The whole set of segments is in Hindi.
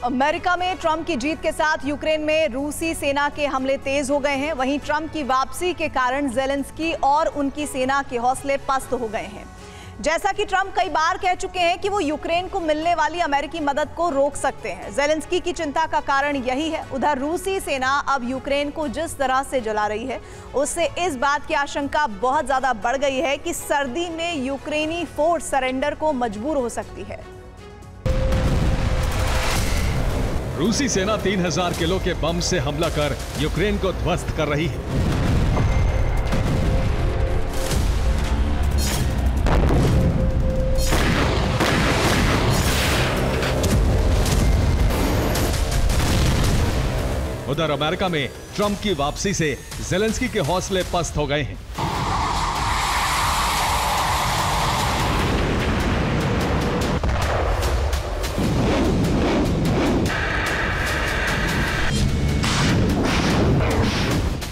अमेरिका में ट्रंप की जीत के साथ यूक्रेन में रूसी सेना के हमले तेज हो गए हैं। वहीं ट्रंप की वापसी के कारण ज़ेलेंस्की और उनकी सेना के हौसले पस्त हो गए हैं। जैसा कि ट्रंप कई बार कह चुके हैं कि वो यूक्रेन को मिलने वाली अमेरिकी मदद को रोक सकते हैं। ज़ेलेंस्की की चिंता का कारण यही है। उधर रूसी सेना अब यूक्रेन को जिस तरह से जला रही है, उससे इस बात की आशंका बहुत ज्यादा बढ़ गई है कि सर्दी में यूक्रेनी फोर्स सरेंडर को मजबूर हो सकती है। रूसी सेना 3000 किलो के बम से हमला कर यूक्रेन को ध्वस्त कर रही है। उधर अमेरिका में ट्रंप की वापसी से ज़ेलेंस्की के हौसले पस्त हो गए हैं।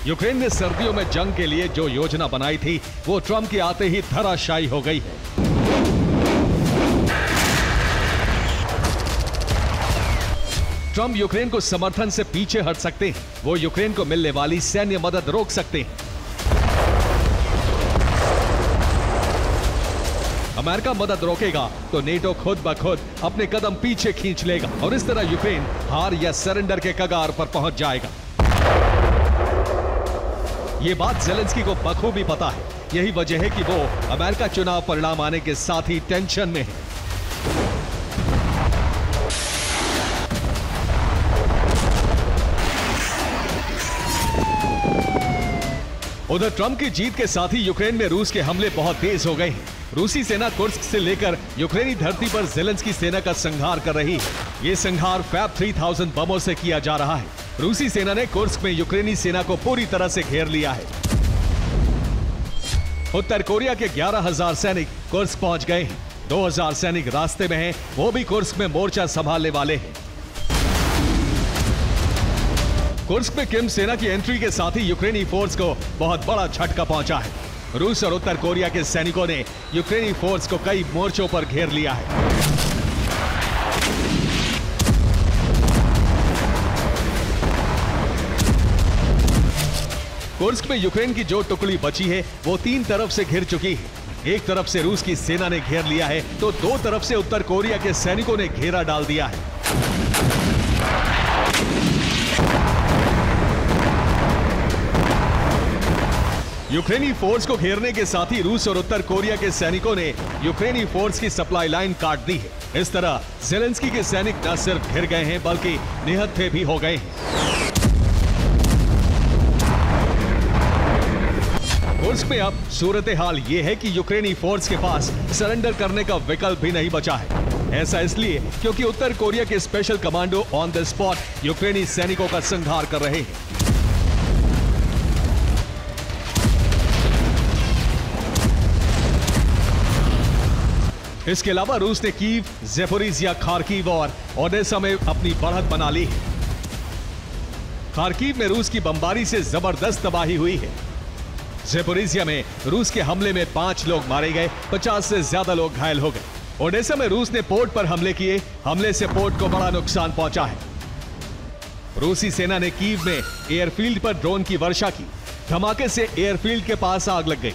यूक्रेन ने सर्दियों में जंग के लिए जो योजना बनाई थी, वो ट्रंप के आते ही धराशायी हो गई है। ट्रंप यूक्रेन को समर्थन से पीछे हट सकते हैं। वो यूक्रेन को मिलने वाली सैन्य मदद रोक सकते हैं। अमेरिका मदद रोकेगा तो नेटो खुद ब खुद अपने कदम पीछे खींच लेगा और इस तरह यूक्रेन हार या सरेंडर के कगार पर पहुंच जाएगा। ये बात ज़ेलेंस्की को बखूबी पता है। यही वजह है कि वो अमेरिका चुनाव परिणाम आने के साथ ही टेंशन में है। उधर ट्रंप की जीत के साथ ही यूक्रेन में रूस के हमले बहुत तेज हो गए हैं। रूसी सेना कुर्स्क से लेकर यूक्रेनी धरती पर ज़ेलेंस्की सेना का संहार कर रही है। ये संहार फैब 3000 बमों से किया जा रहा है। रूसी सेना ने कुर्स्क में यूक्रेनी सेना को पूरी तरह से घेर लिया है। उत्तर कोरिया के 11,000 सैनिक कुर्स्क पहुंच गए हैं। 2000 सैनिक रास्ते में हैं, वो भी कुर्स्क में मोर्चा संभालने वाले हैं। कुर्स्क में किम सेना की एंट्री के साथ ही यूक्रेनी फोर्स को बहुत बड़ा झटका पहुंचा है। रूस और उत्तर कोरिया के सैनिकों ने यूक्रेनी फोर्स को कई मोर्चों पर घेर लिया है। कुर्स्क में यूक्रेन की जो टुकड़ी बची है, वो 3 तरफ से घिर चुकी है। एक तरफ से रूस की सेना ने घेर लिया है, तो 2 तरफ से उत्तर कोरिया के सैनिकों ने घेरा डाल दिया है। यूक्रेनी फोर्स को घेरने के साथ ही रूस और उत्तर कोरिया के सैनिकों ने यूक्रेनी फोर्स की सप्लाई लाइन काट दी है। इस तरह ज़ेलेंस्की के सैनिक न सिर्फ घिर गए हैं, बल्कि निहत्थे भी हो गए हैं। कुर्स्क में अब सूरत हाल ये है कि यूक्रेनी फोर्स के पास सरेंडर करने का विकल्प भी नहीं बचा है। ऐसा इसलिए क्योंकि उत्तर कोरिया के special commando on the spot यूक्रेनी सैनिकों का संहार कर रहे हैं। इसके अलावा रूस ने कीव, ज़ेपोरिजिया, खार्किव और ओडेसा में अपनी बढ़त बना ली है। खार्किव में रूस की बमबारी से जबरदस्त तबाही हुई है। ज़ेपोरिजिया में रूस के हमले में 5 लोग मारे गए, 50 से ज्यादा लोग घायल हो गए। ओडेसा में रूस ने पोर्ट पर हमले किए। हमले से पोर्ट को बड़ा नुकसान पहुंचा है। रूसी सेना ने कीव में एयरफील्ड पर ड्रोन की वर्षा की। धमाके से एयरफील्ड के पास आग लग गई।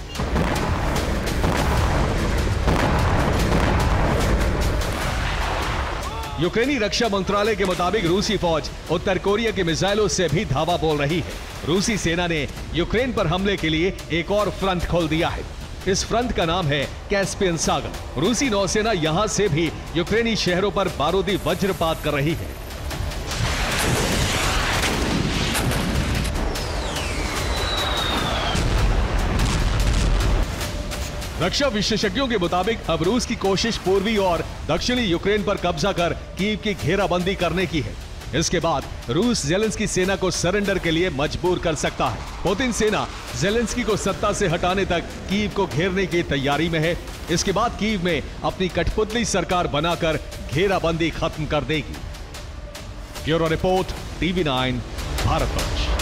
यूक्रेनी रक्षा मंत्रालय के मुताबिक रूसी फौज उत्तर कोरिया के मिसाइलों से भी धावा बोल रही है। रूसी सेना ने यूक्रेन पर हमले के लिए एक और फ्रंट खोल दिया है। इस फ्रंट का नाम है कैस्पियन सागर। रूसी नौसेना यहां से भी यूक्रेनी शहरों पर बारूदी वज्रपात कर रही है। रक्षा विशेषज्ञों के मुताबिक अब रूस की कोशिश पूर्वी और दक्षिणी यूक्रेन पर कब्जा कर कीव की घेराबंदी करने की है। इसके बाद रूस ज़ेलेंस्की सेना को सरेंडर के लिए मजबूर कर सकता है। पुतिन सेना ज़ेलेंस्की को सत्ता से हटाने तक कीव को घेरने की तैयारी में है। इसके बाद कीव में अपनी कठपुतली सरकार बनाकर घेराबंदी खत्म कर देगी। Bureau report, TV9 Bharatvarsh.